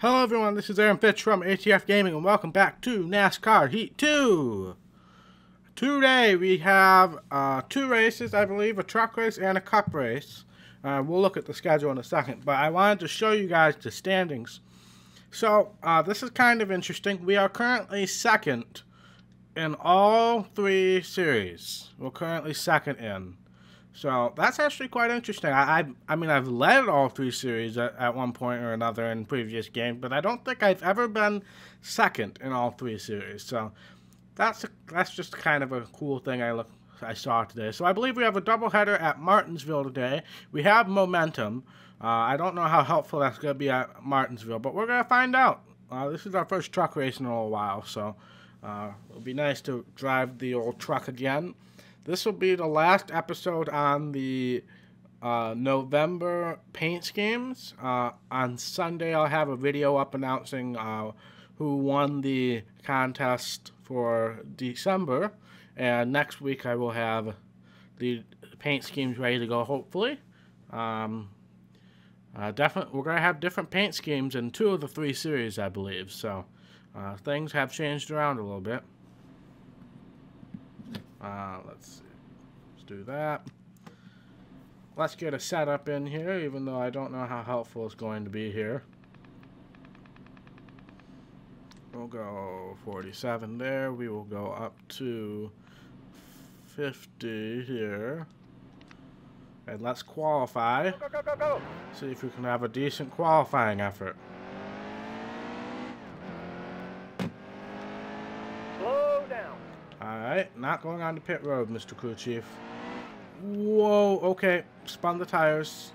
Hello everyone, this is Aaron Fitch from ATF Gaming and welcome back to NASCAR Heat 2. Today we have two races, I believe, a truck race and a cup race. We'll look at the schedule in a second, but I wanted to show you guys the standings. So, this is kind of interesting. We are currently second in all three series. We're currently second in. So that's actually quite interesting. I mean, I've led all three series at one point or another in previous games, but I don't think I've ever been second in all three series. So that's just kind of a cool thing I saw today. So I believe we have a doubleheader at Martinsville today. We have momentum. I don't know how helpful that's going to be at Martinsville, but we're going to find out. This is our first truck race in a little while, so it'll be nice to drive the old truck again. This will be the last episode on the November paint schemes. On Sunday, I'll have a video up announcing who won the contest for December. And next week, I will have the paint schemes ready to go, hopefully. We're going to have different paint schemes in 2 of the 3 series, I believe. So things have changed around a little bit. Let's see. Let's do that. Let's get a setup in here, even though I don't know how helpful it's going to be here. We'll go 47 there. We will go up to 50 here. And let's qualify. Go. See if we can have a decent qualifying effort. Alright, not going on the pit road, Mr. Crew Chief. Whoa, okay. Spun the tires.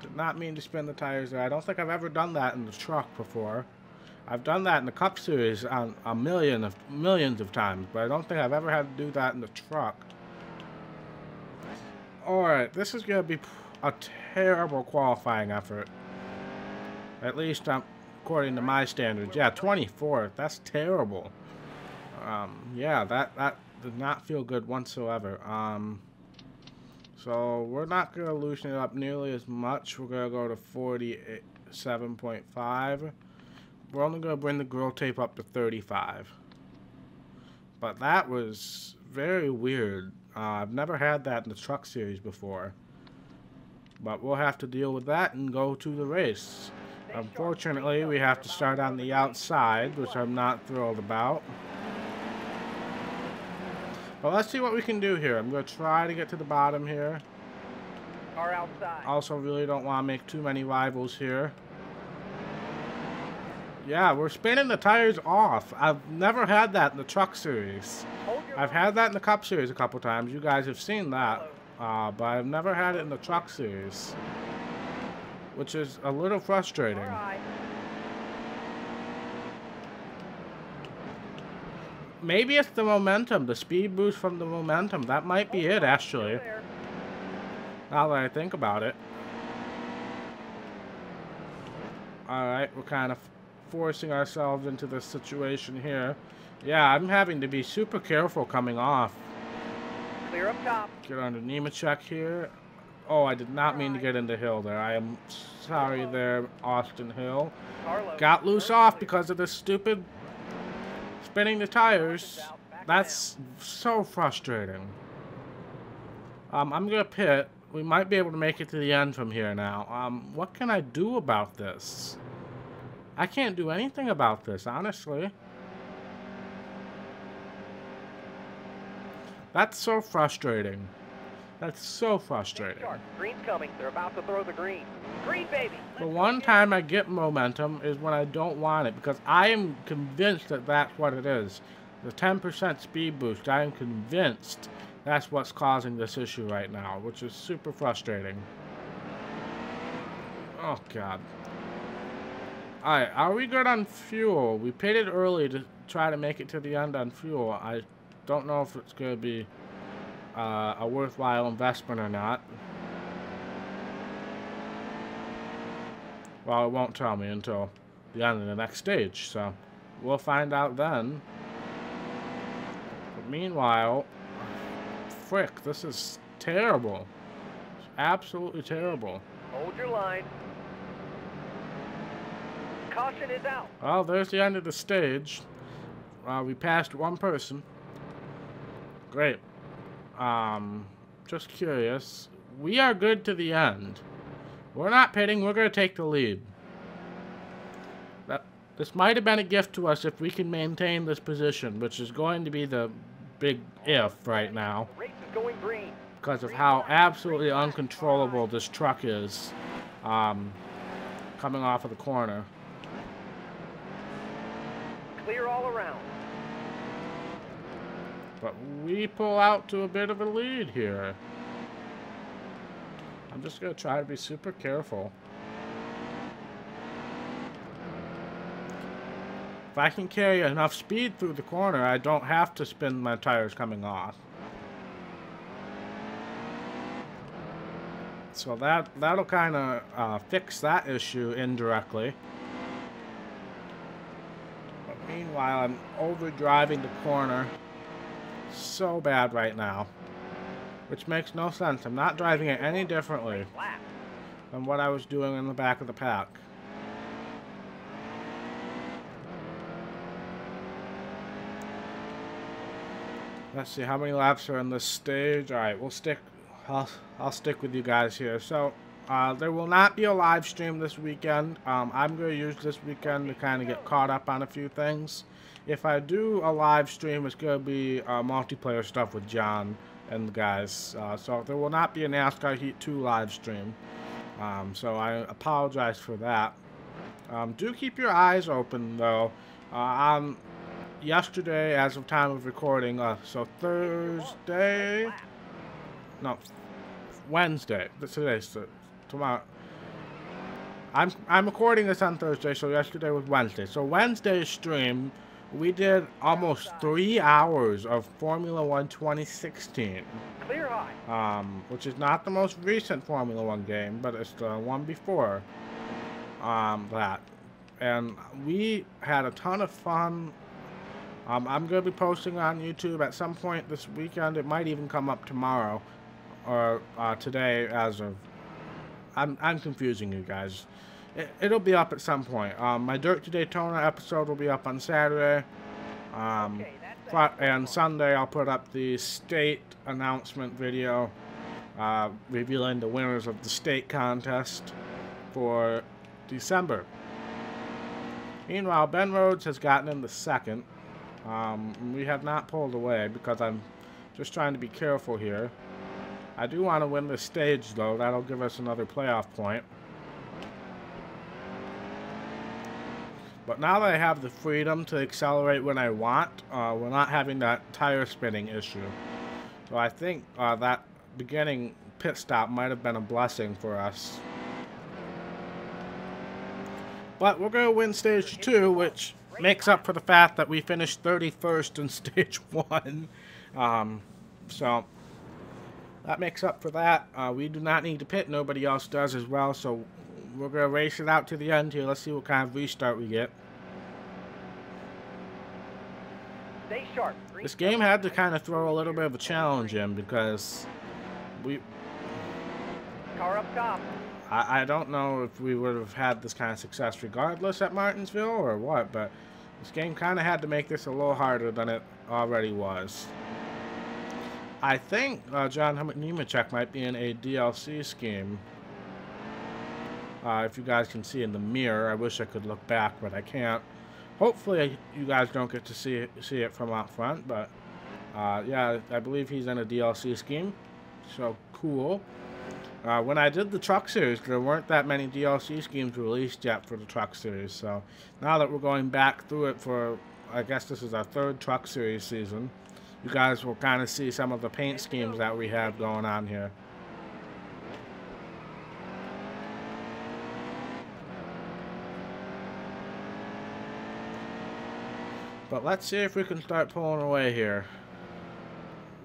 Did not mean to spin the tires there. I don't think I've ever done that in the truck before. I've done that in the Cup Series on millions of times, but I don't think I've ever had to do that in the truck. Alright, this is going to be a terrible qualifying effort. At least according to my standards. Yeah, 24th. That's terrible. Yeah, that did not feel good whatsoever. So we're not going to loosen it up nearly as much. We're going to go to 47.5. We're only going to bring the grill tape up to 35. But that was very weird. I've never had that in the truck series before. But we'll have to deal with that and go to the race. Unfortunately, we have to start on the outside, which I'm not thrilled about. But let's see what we can do here. I'm going to try to get to the bottom here. Car outside. Also, really don't want to make too many rivals here. Yeah, we're spinning the tires off. I've never had that in the truck series. I've had that in the Cup series a couple times. You guys have seen that. But I've never had it in the truck series, which is a little frustrating. Right. Maybe it's the momentum, the speed boost from the momentum. That might be it, actually. Now that I think about it. Alright, we're kind of forcing ourselves into this situation here. Yeah, I'm having to be super careful coming off. Clear up top. Get under Nemechek here. Oh, I did not mean to get into Hill there. I am sorry there, Austin Hill. Got loose off because of this stupid spinning the tires. That's so frustrating. I'm going to pit. We might be able to make it to the end from here now. What can I do about this? I can't do anything about this, honestly. That's so frustrating. That's so frustrating. Green's coming. They're about to throw the green. Green, baby. The one time I get momentum is when I don't want it, because I am convinced that that's what it is. The 10% speed boost, I am convinced that's what's causing this issue right now, which is super frustrating. Oh, God. Alright, are we good on fuel? We pitted early to try to make it to the end on fuel. I don't know if it's going to be a worthwhile investment or not. Well, it won't tell me until the end of the next stage, so we'll find out then. But meanwhile, frick, this is terrible. absolutely terrible. Hold your line. Caution is out. Well, there's the end of the stage. We passed one person. Great. Just curious. We are good to the end. We're not pitting. We're going to take the lead. This might have been a gift to us if we can maintain this position, which is going to be the big if right now. The race is going green. Because of how absolutely uncontrollable this truck is coming off of the corner. Clear all around. But we pull out to a bit of a lead here. I'm just going to try to be super careful. If I can carry enough speed through the corner, I don't have to spin my tires coming off. So that'll kind of fix that issue indirectly. But meanwhile, I'm overdriving the corner so bad right now, which makes no sense. I'm not driving it any differently than what I was doing in the back of the pack. Let's see how many laps are in this stage. All right, we'll stick. I'll stick with you guys here. So there will not be a live stream this weekend. I'm going to use this weekend to kind of get caught up on a few things. If I do a live stream, it's going to be multiplayer stuff with John and the guys. So there will not be a NASCAR Heat 2 live stream. So I apologize for that. Do keep your eyes open though. Yesterday, as of time of recording, so Thursday, no, Wednesday. Today's tomorrow. I'm recording this on Thursday, so yesterday was Wednesday. So Wednesday's stream, we did almost 3 hours of Formula 1 2016. Clear high. Which is not the most recent Formula 1 game, but it's the one before that. And we had a ton of fun. I'm going to be posting on YouTube at some point this weekend. It might even come up tomorrow or today as of... I'm confusing you guys. It'll be up at some point. My Dirt to Daytona episode will be up on Saturday. And Sunday I'll put up the state announcement video revealing the winners of the state contest for December. Meanwhile, Ben Rhodes has gotten in the second. We have not pulled away because I'm just trying to be careful here. I do want to win this stage though. That'll give us another playoff point. But now that I have the freedom to accelerate when I want, we're not having that tire spinning issue. So I think that beginning pit stop might have been a blessing for us. But we're going to win stage 2, which makes up for the fact that we finished 31st in stage 1. So that makes up for that. We do not need to pit. Nobody else does as well. So we're going to race it out to the end here. Let's see what kind of restart we get. Stay sharp. This game had to kind of throw a little bit of a challenge in because Car up top. I don't know if we would have had this kind of success regardless at Martinsville or what, but this game kind of had to make this a little harder than it already was. I think John Nemechek might be in a DLC scheme. If you guys can see in the mirror, I wish I could look back, but I can't. Hopefully you guys don't get to see it from out front, but yeah, I believe he's in a DLC scheme, so cool. When I did the Truck Series, there weren't that many DLC schemes released yet for the Truck Series, so now that we're going back through it for, I guess this is our 3rd Truck Series season, you guys will kind of see some of the paint schemes that we have going on here. But let's see if we can start pulling away here.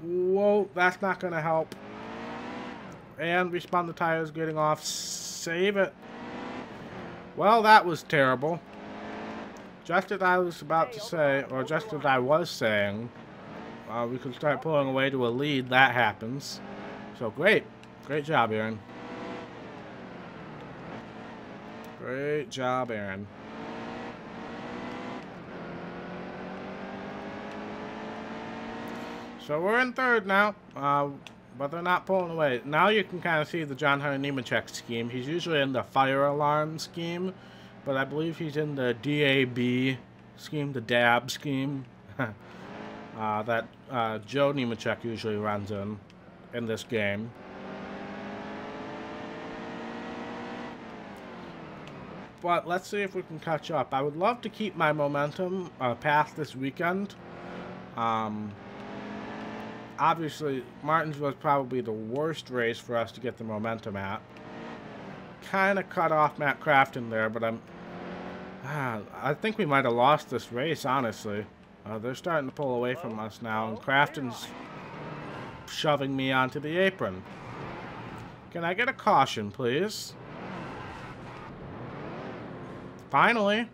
Whoa, that's not going to help. And we spun the tires getting off. Save it. Well, that was terrible. Just as I was about to say, or just as I was saying, we could start pulling away to a lead. That happens. So great. Great job, Aaron. Great job, Aaron. So we're in third now, but they're not pulling away. Now you can kind of see the John Hunter Nemechek scheme. He's usually in the fire alarm scheme, but I believe he's in the DAB scheme, the DAB scheme, that Joe Nemechek usually runs in this game. But let's see if we can catch up. I would love to keep my momentum past this weekend. Obviously, Martinsville is probably the worst race for us to get the momentum at. Kind of cut off Matt Crafton there, but I think we might have lost this race, honestly. They're starting to pull away from us now, and Crafton's shoving me onto the apron. Can I get a caution, please? Finally.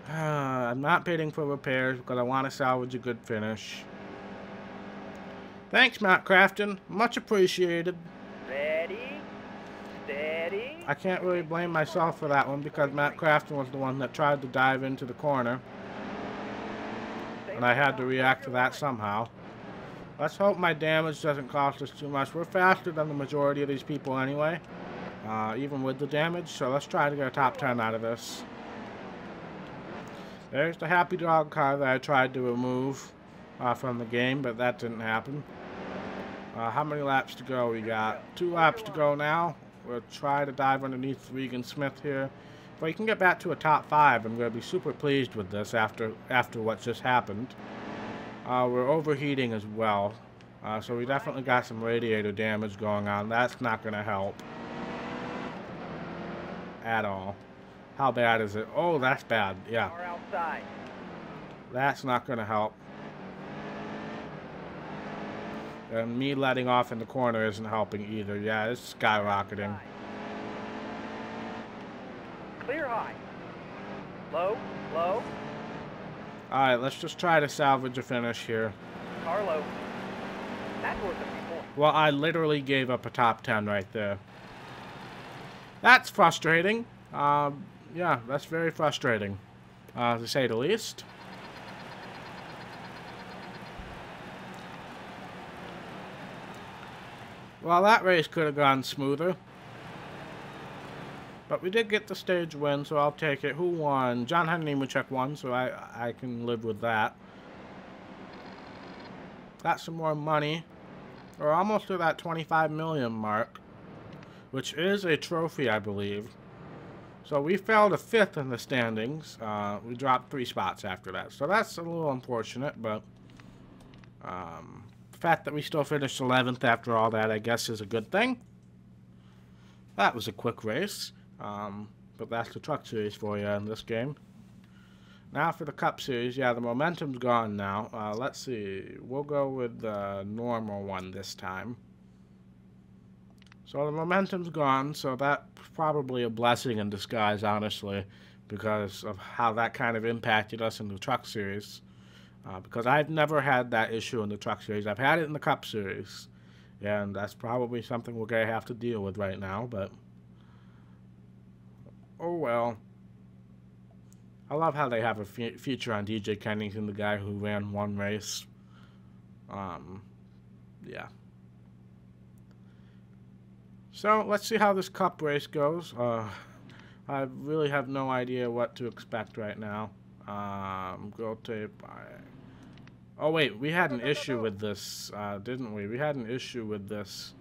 I'm not bidding for repairs because I want to salvage a good finish. Thanks, Matt Crafton. Much appreciated. Ready, steady. I can't really blame myself for that one because Matt Crafton was the one that tried to dive into the corner. And I had to react to that somehow. Let's hope my damage doesn't cost us too much. We're faster than the majority of these people anyway, even with the damage. So let's try to get a top 10 out of this. There's the Happy Dog car that I tried to remove from the game, but that didn't happen. How many laps to go? We got 2 laps to go now. We'll try to dive underneath Regan Smith here. If we can get back to a top 5, I'm going to be super pleased with this after what just happened. We're overheating as well, so we definitely got some radiator damage going on. That's not going to help at all. How bad is it? Oh, that's bad. Yeah. That's not going to help. And me letting off in the corner isn't helping either. Yeah, it's skyrocketing. Clear high. Low, low. Alright, let's just try to salvage a finish here. Car low. That's worth a few points. Well, I literally gave up a top 10 right there. That's frustrating. Yeah, that's very frustrating, to say the least. Well, that race could have gone smoother. But we did get the stage win, so I'll take it. Who won? John Hunter Nemechek won, so I can live with that. Got some more money. We're almost to that 25 million mark, which is a trophy, I believe. So we fell to 5th in the standings. We dropped 3 spots after that. So that's a little unfortunate, but the fact that we still finished 11th after all that, I guess, is a good thing. That was a quick race. But that's the Truck Series for you in this game. Now for the Cup Series. Yeah, the momentum's gone now. Let's see. We'll go with the normal one this time. So the momentum's gone, so that's probably a blessing in disguise, honestly, because of how that kind of impacted us in the Truck Series. Because I've never had that issue in the Truck Series. I've had it in the Cup Series, and that's probably something we're going to have to deal with right now, but oh well. I love how they have a feature on DJ Kennington, the guy who ran one race. Yeah. So, let's see how this Cup race goes. I really have no idea what to expect right now. Go tape. Oh, wait. We had an issue with this, didn't we? We had an issue with this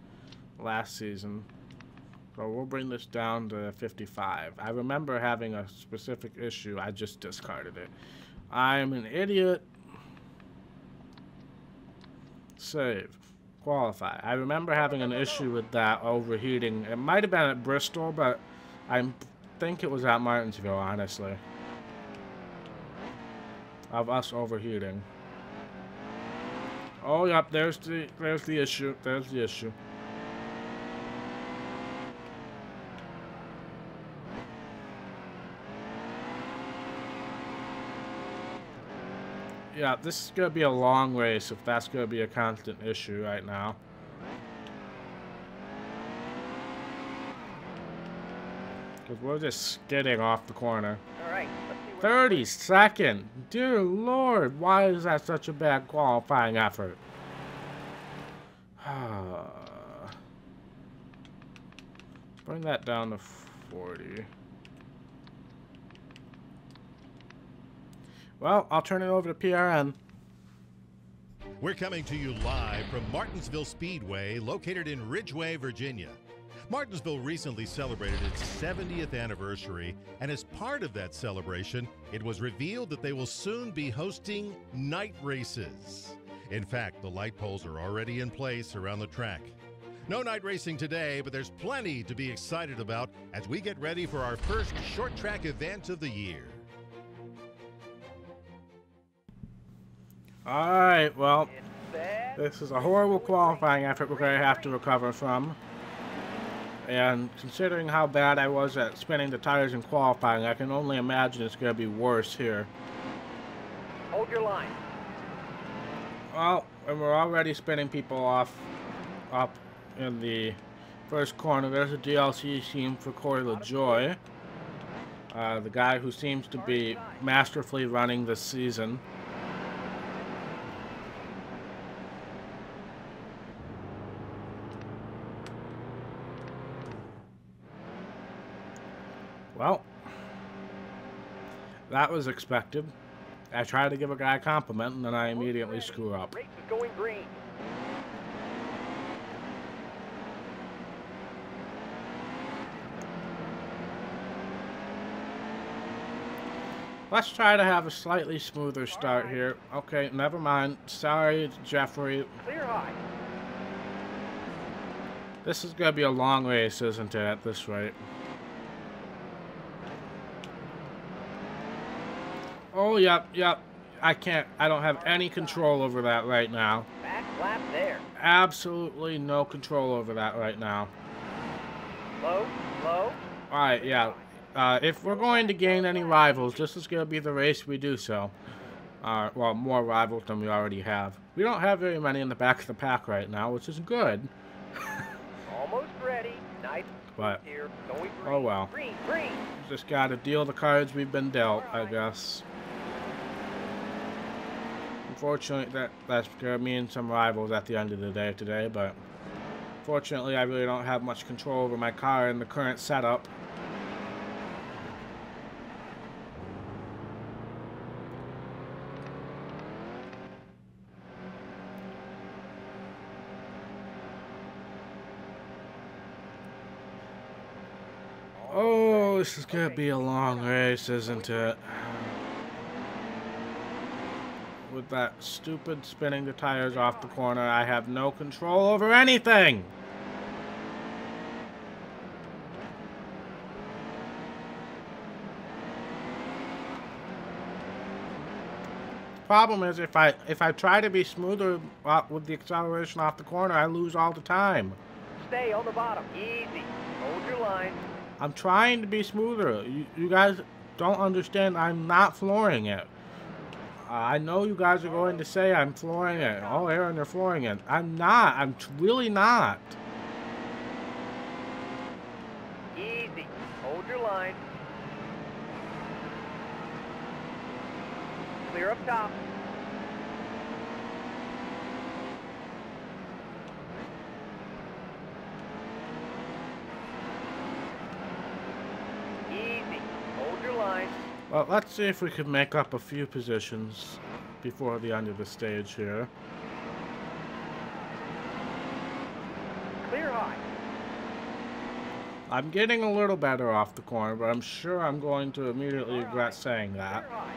last season. So, we'll bring this down to 55. I remember having a specific issue. I just discarded it. I'm an idiot. Save. Qualify. I remember having an issue with that overheating. It might have been at Bristol, but I think it was at Martinsville, honestly. Of us overheating. Oh, yep, there's the issue. There's the issue. Yeah, this is going to be a long race if that's going to be a constant issue right now. Because we're just skidding off the corner. All right, let's see what 32nd. Dear Lord, why is that such a bad qualifying effort? Bring that down to 40. Well, I'll turn it over to PRN. We're coming to you live from Martinsville Speedway, located in Ridgeway, Virginia. Martinsville recently celebrated its 70th anniversary, and as part of that celebration, it was revealed that they will soon be hosting night races. In fact, the light poles are already in place around the track. No night racing today, but there's plenty to be excited about as we get ready for our first short track event of the year. Alright, well, it's set. this is a horrible qualifying effort we're going to have to recover from. And considering how bad I was at spinning the tires in qualifying, I can only imagine it's going to be worse here. Hold your line. Well, and we're already spinning people off up in the first corner. There's a DLC team for Corey LaJoy, the guy who seems to be masterfully running this season. Well, that was expected. I try to give a guy a compliment, and then I immediately screw up. Race is going green. Let's try to have a slightly smoother start here. Okay, never mind. Sorry, Jeffrey. Clear high. This is going to be a long race, isn't it, at this rate? Oh, yep. I don't have any control over that right now. Back flap there. Absolutely no control over that right now. Low. Alright, yeah. If we're going to gain any rivals, this is going to be the race we do so. Well, more rivals than we already have. We don't have very many in the back of the pack right now, which is good. Almost ready. Nice. But, Here. Going green. oh well. Green. Just got to deal the cards we've been dealt, I guess. Unfortunately, that's going to mean some rivals at the end of the day today, but fortunately, I really don't have much control over my car in the current setup. Oh, this is going to be a long race, isn't it? With that stupid spinning the tires off the corner, I have no control over anything! Problem is, if I try to be smoother with the acceleration off the corner, I lose all the time. Stay on the bottom. Easy. Hold your line. I'm trying to be smoother. You guys don't understand. I'm not flooring it. I know you guys are going to say I'm flooring it. Oh, Aaron, you're flooring it. I'm not. I'm really not. Easy. Hold your line. Clear up top. Easy. Hold your line. Well, let's see if we can make up a few positions before the end of the stage here. Clear high. I'm getting a little better off the corner, but I'm sure I'm going to immediately regret saying that, Clear high.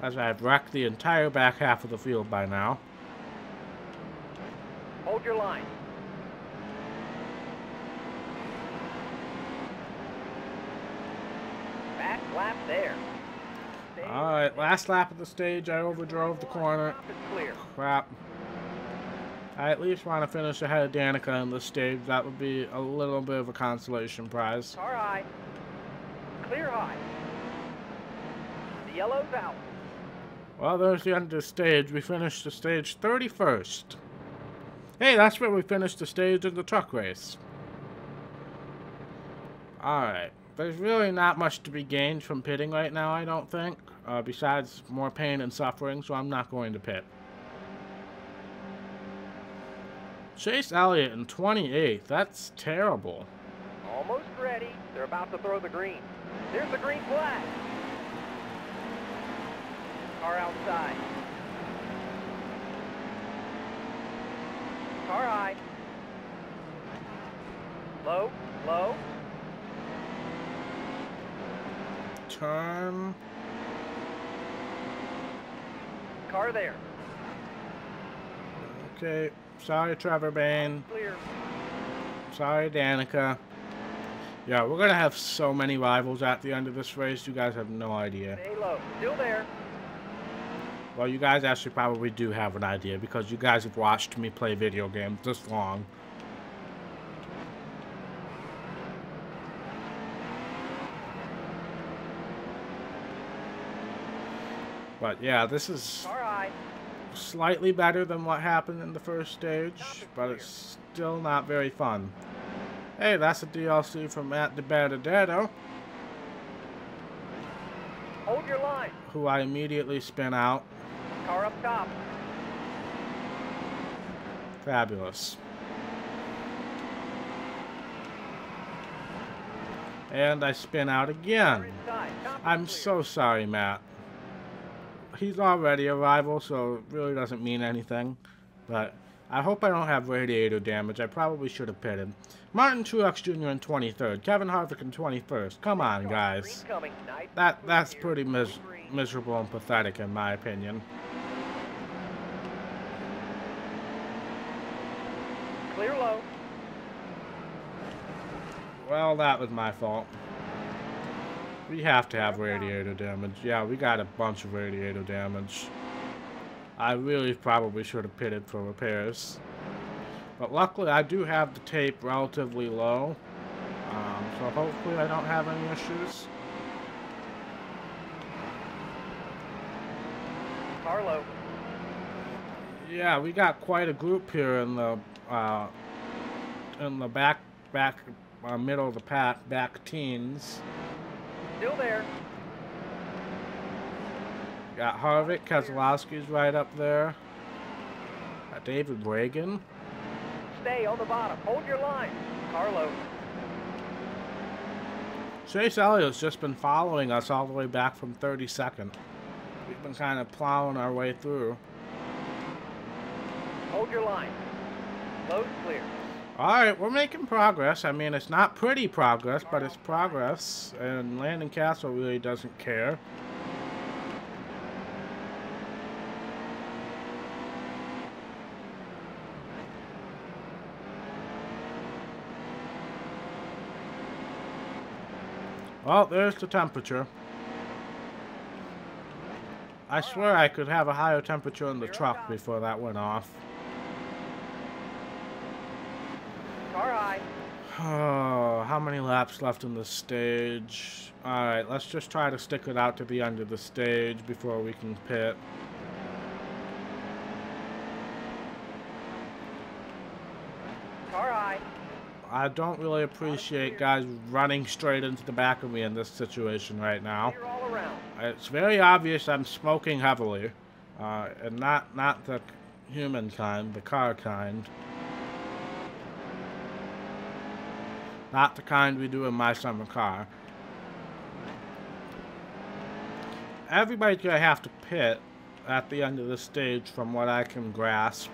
as I've wrecked the entire back half of the field by now. Hold your line. Back lap there. Stay Alright, last lap of the stage, I overdrove the corner. top is clear. Crap. I at least want to finish ahead of Danica in this stage. That would be a little bit of a consolation prize. Car high. Clear high. The yellow's out. Well, there's the end of the stage. We finished the stage 31st. Hey, that's where we finished the stage in the truck race. Alright. There's really not much to be gained from pitting right now, I don't think. Besides more pain and suffering, so I'm not going to pit. Chase Elliott in 28th. That's terrible. Almost ready. They're about to throw the green. There's the green flag. Car outside. Car high. Low, low. Turn. Car there. Okay. Sorry, Trevor Bain. Clear. Sorry, Danica. Yeah, we're going to have so many rivals at the end of this race. You guys have no idea. Stay low. Still there. Well, you guys actually probably do have an idea because you guys have watched me play video games this long. But yeah, this is slightly better than what happened in the first stage, but it's still not very fun. Hey, that's a DLC from Matt DeBertadetto, Hold your line. who I immediately spin out. Car up top. Fabulous. And I spin out again. I'm so sorry, Matt. He's already a rival, so it really doesn't mean anything. But I hope I don't have radiator damage. I probably should have pitted. Martin Truex Jr. in 23rd. Kevin Harvick in 21st. Come on, guys. That's pretty miserable and pathetic, in my opinion. Clear low. Well, that was my fault. We have to have radiator damage. Yeah, we got a bunch of radiator damage. I really probably should have pitted for repairs. But luckily, I do have the tape relatively low. So hopefully I don't have any issues. Car low. Yeah, we got quite a group here in the back middle of the pack, back teens. Still there. Got Harvick, Keselowski's right up there. Got David Reagan. Stay on the bottom. Hold your line. Car low. Chase Elliott's just been following us all the way back from 32nd. We've been kind of plowing our way through. Hold your line. Load clear. Alright, we're making progress. I mean, it's not pretty progress, but it's progress. And Landon Castle really doesn't care. Well, there's the temperature. I swear I could have a higher temperature in the truck before that went off. Car high. Oh, how many laps left in the stage? Alright, let's just try to stick it out to the end of the stage before we can pit. Car high. I don't really appreciate guys running straight into the back of me in this situation right now. Clear all around. It's very obvious I'm smoking heavily. And not the human kind, the car kind. Not the kind we do in my summer car. Everybody's gonna have to pit at the end of the stage from what I can grasp.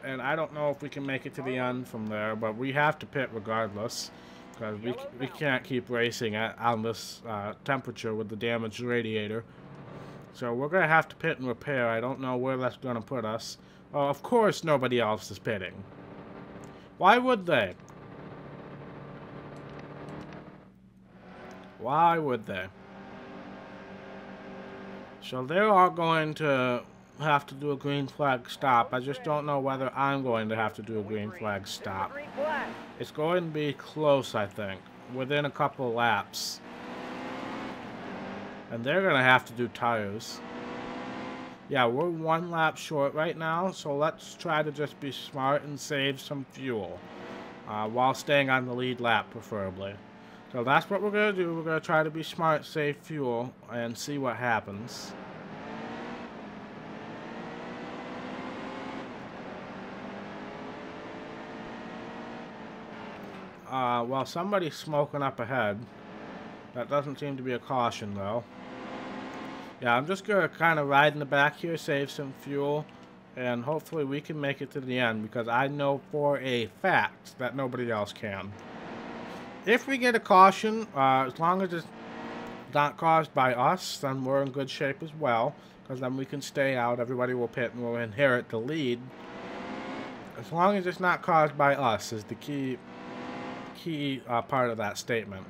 And I don't know if we can make it to the end from there, but we have to pit regardless. Because we can't keep racing on this temperature with the damaged radiator. So we're gonna have to pit and repair. I don't know where that's gonna put us. Oh, of course nobody else is pitting. Why would they? Why would they? So they're all going to have to do a green flag stop. I just don't know whether I'm going to have to do a green flag stop. Green flag. It's going to be close, I think. Within a couple laps. And they're going to have to do tires. Yeah, we're 1 lap short right now, so let's try to just be smart and save some fuel. while staying on the lead lap, preferably. So that's what we're going to do. We're going to try to be smart, save fuel, and see what happens. Well, somebody's smoking up ahead. That doesn't seem to be a caution, though. Yeah, I'm just going to kind of ride in the back here, save some fuel, and hopefully we can make it to the end, because I know for a fact that nobody else can. If we get a caution, as long as it's not caused by us, then we're in good shape as well, because then we can stay out, everybody will pit, and we'll inherit the lead. As long as it's not caused by us is the key part of that statement.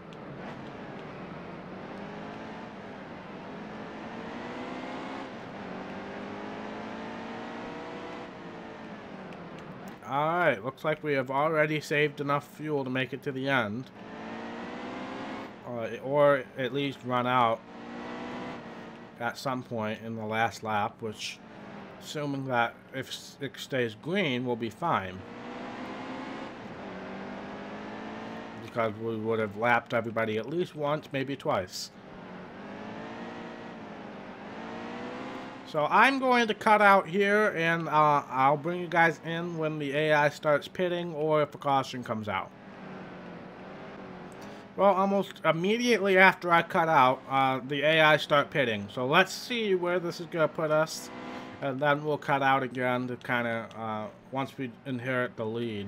Alright, looks like we have already saved enough fuel to make it to the end. Or at least run out at some point in the last lap, which, assuming that if it stays green, will be fine. Because we would have lapped everybody at least once, maybe twice. So I'm going to cut out here, and I'll bring you guys in when the AI starts pitting or if a caution comes out. Well, almost immediately after I cut out, the AI start pitting. So let's see where this is going to put us, and then we'll cut out again to kind of, once we inherit the lead.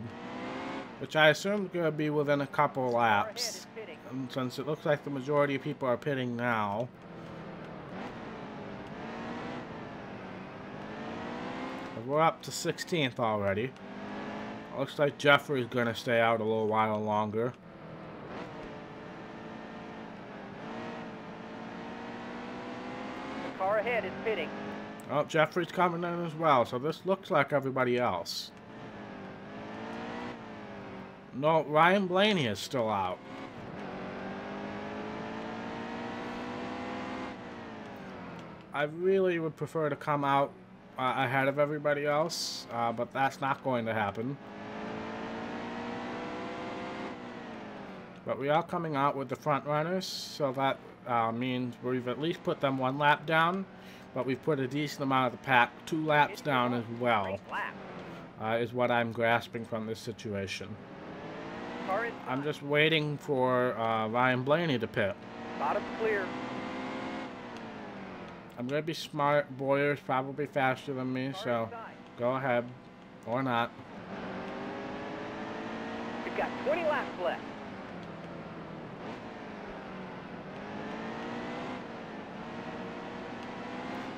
Which I assume is going to be within a couple laps. And since it looks like the majority of people are pitting now. We're up to 16th already. Looks like Jeffrey's going to stay out a little while longer. The car ahead is pitting. Oh, Jeffrey's coming in as well, so this looks like everybody else. No, Ryan Blaney is still out. I really would prefer to come out ahead of everybody else, but that's not going to happen. But we are coming out with the front runners, so that means we've at least put them one lap down, but we've put a decent amount of the pack 2 laps down as well, is what I'm grasping from this situation. I'm just waiting for Ryan Blaney to pit. Bottom clear. I'm going to be smart. Boyer's probably faster than me, so go ahead. Or not. You've got 20 laps left.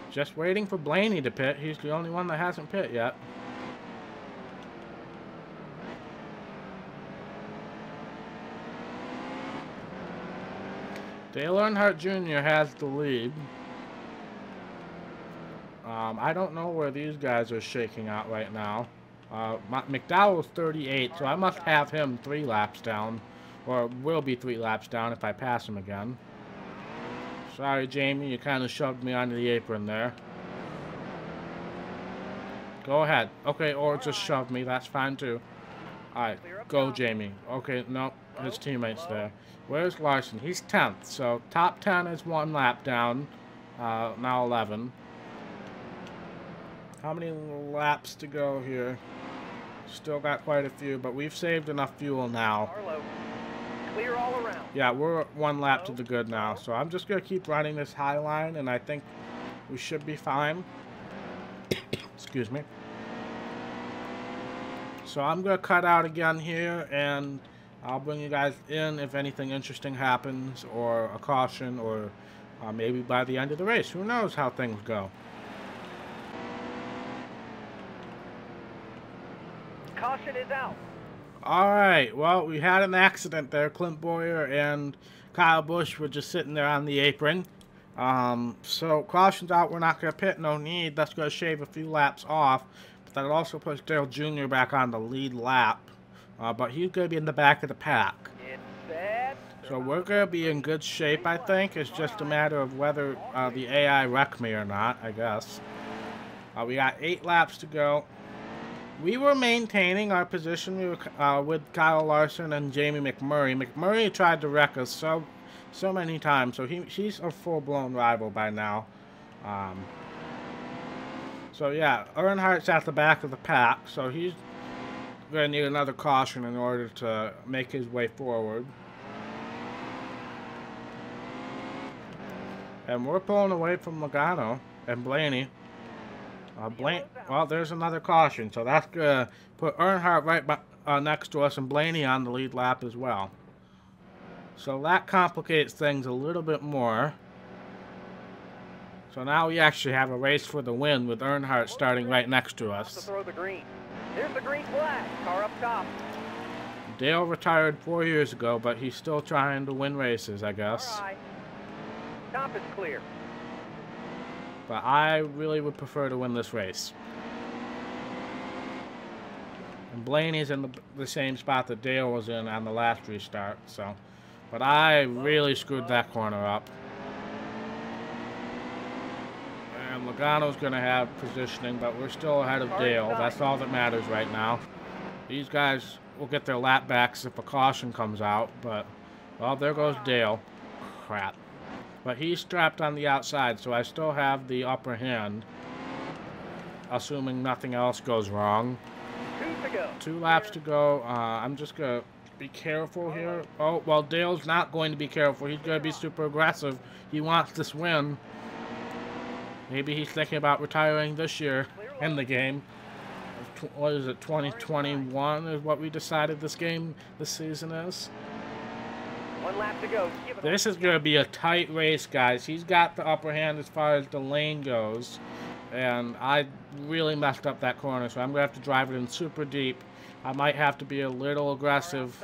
Just waiting for Blaney to pit. He's the only one that hasn't pit yet. Dale Earnhardt Jr. has the lead. I don't know where these guys are shaking out right now. McDowell's 38, so I must have him 3 laps down. Or will be 3 laps down if I pass him again. Sorry, Jamie, you kind of shoved me onto the apron there. Go ahead. Okay, or just shove me. That's fine, too. Alright, go, Jamie. Okay, no, his teammate's there. Where's Larson? He's 10th, so top 10 is 1 lap down. Now 11. How many laps to go here? Still got quite a few, but we've saved enough fuel now. Clear all around. Yeah, we're 1 lap to the good now, so I'm just going to keep running this high line, and I think we should be fine. Excuse me. So I'm going to cut out again here, and I'll bring you guys in if anything interesting happens, or a caution, or maybe by the end of the race. Who knows how things go. Caution is out. Alright, well, we had an accident there. Clint Boyer and Kyle Busch were just sitting there on the apron. So, caution's out. We're not going to pit. No need. That's going to shave a few laps off. But that also puts Dale Jr. back on the lead lap. But he's going to be in the back of the pack. So, we're going to be in good shape, I think. It's just a matter of whether the AI wreck me or not, I guess. We got 8 laps to go. We were maintaining our position. We were with Kyle Larson and Jamie McMurray. McMurray tried to wreck us so many times, so he's a full-blown rival by now. So yeah, Earnhardt's at the back of the pack, so he's going to need another caution in order to make his way forward. And we're pulling away from Logano and Blaney. Well, there's another caution, so that's going to put Earnhardt right next to us and Blaney on the lead lap as well. So that complicates things a little bit more. So now we actually have a race for the win with Earnhardt starting right next to us. To throw the green. There's the green flag. Car up top. Dale retired 4 years ago, but he's still trying to win races, I guess. All right. Top is clear. But I really would prefer to win this race. And Blaney's in the same spot that Dale was in on the last restart, so. But I really screwed that corner up. And Logano's going to have positioning, but we're still ahead of Dale. That's all that matters right now. These guys will get their lap backs if a caution comes out, but, well, there goes Dale. Crap. But he's strapped on the outside, so I still have the upper hand, assuming nothing else goes wrong. 2 to go. 2 laps to go. I'm just going to be careful here. Oh, well, Dale's not going to be careful. He's going to be super aggressive. He wants this win. Maybe he's thinking about retiring this year in the game. What is it, 2021 is what we decided this season is? 1 lap to go. This is going to be a tight race, guys. He's got the upper hand as far as the lane goes. And I really messed up that corner, so I'm going to have to drive it in super deep. I might have to be a little aggressive.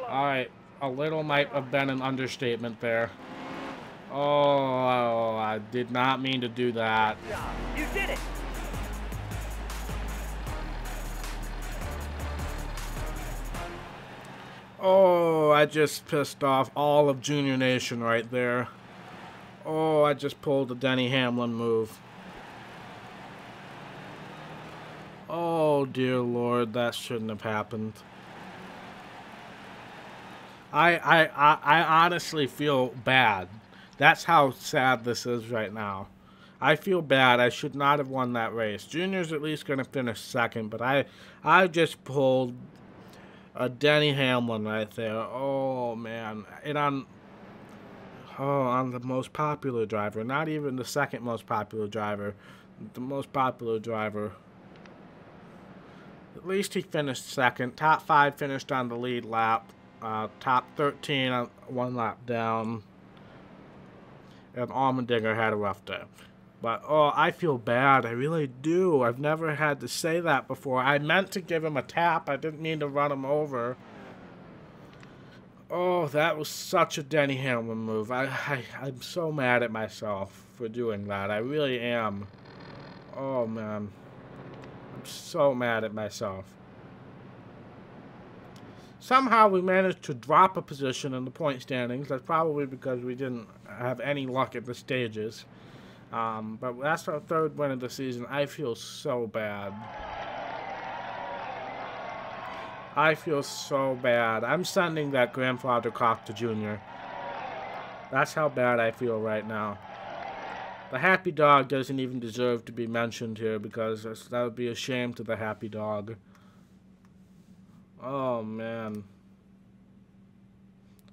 Alright, a little might have been an understatement there. Oh, I did not mean to do that. You did it! Oh, I just pissed off all of Junior Nation right there. Oh, I just pulled a Denny Hamlin move. Oh, dear Lord, that shouldn't have happened. I honestly feel bad. That's how sad this is right now. I feel bad. I should not have won that race. Junior's at least going to finish second, but I just pulled a Denny Hamlin right there. Oh, man. And on the most popular driver. Not even the second most popular driver. The most popular driver. At least he finished second. Top 5 finished on the lead lap. Top 13 on 1 lap down. And Allmendinger had a rough day. But, oh, I feel bad. I really do. I've never had to say that before. I meant to give him a tap. I didn't mean to run him over. Oh, that was such a Denny Hamlin move. I'm so mad at myself for doing that. I really am. Oh, man. I'm so mad at myself. Somehow we managed to drop a position in the point standings. That's probably because we didn't have any luck at the stages. But that's our 3rd win of the season. I feel so bad. I feel so bad. I'm sending that grandfather cock to Junior. That's how bad I feel right now. The happy dog doesn't even deserve to be mentioned here because that would be a shame to the happy dog. Oh, man.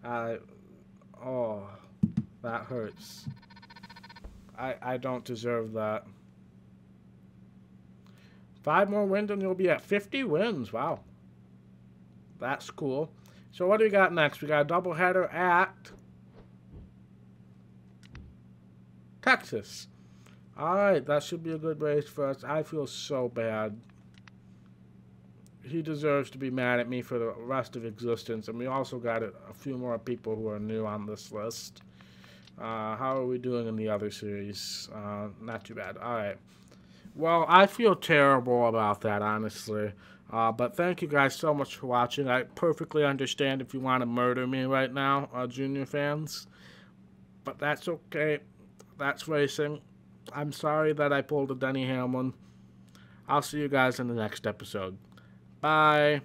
Oh, that hurts. I don't deserve that. 5 more wins and you'll be at 50 wins. Wow. That's cool. So what do we got next? We got a doubleheader at Texas. Alright, that should be a good race for us. I feel so bad. He deserves to be mad at me for the rest of existence. And we also got a few more people who are new on this list. How are we doing in the other series? Not too bad. Alright. Well, I feel terrible about that, honestly. But thank you guys so much for watching. I perfectly understand if you want to murder me right now, Junior fans. But that's okay. That's racing. I'm sorry that I pulled a Denny Hamlin. I'll see you guys in the next episode. Bye.